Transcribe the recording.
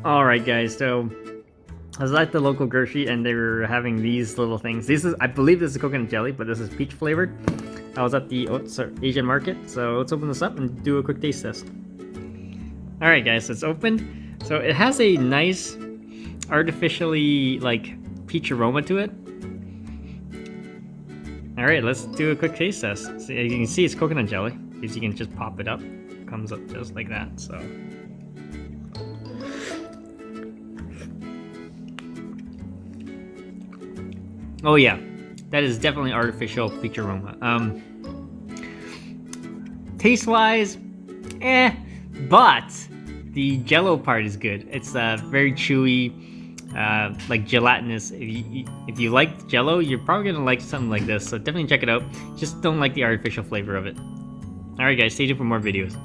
Alright guys, so I was at the local grocery and they were having these little things. I believe this is coconut jelly, but this is peach flavored. I was at the Asian market, so let's open this up and do a quick taste test. Alright guys, it's opened. So it has a nice artificially peach aroma to it. Alright, let's do a quick taste test. So you can see it's coconut jelly, because you can just pop it up. It comes up just like that, so. Oh yeah, that is definitely artificial peach aroma. Taste-wise, but the Jello part is good. It's very chewy, like gelatinous. If you like Jello, you're probably gonna like something like this. So definitely check it out. Just don't like the artificial flavor of it. All right, guys, stay tuned for more videos.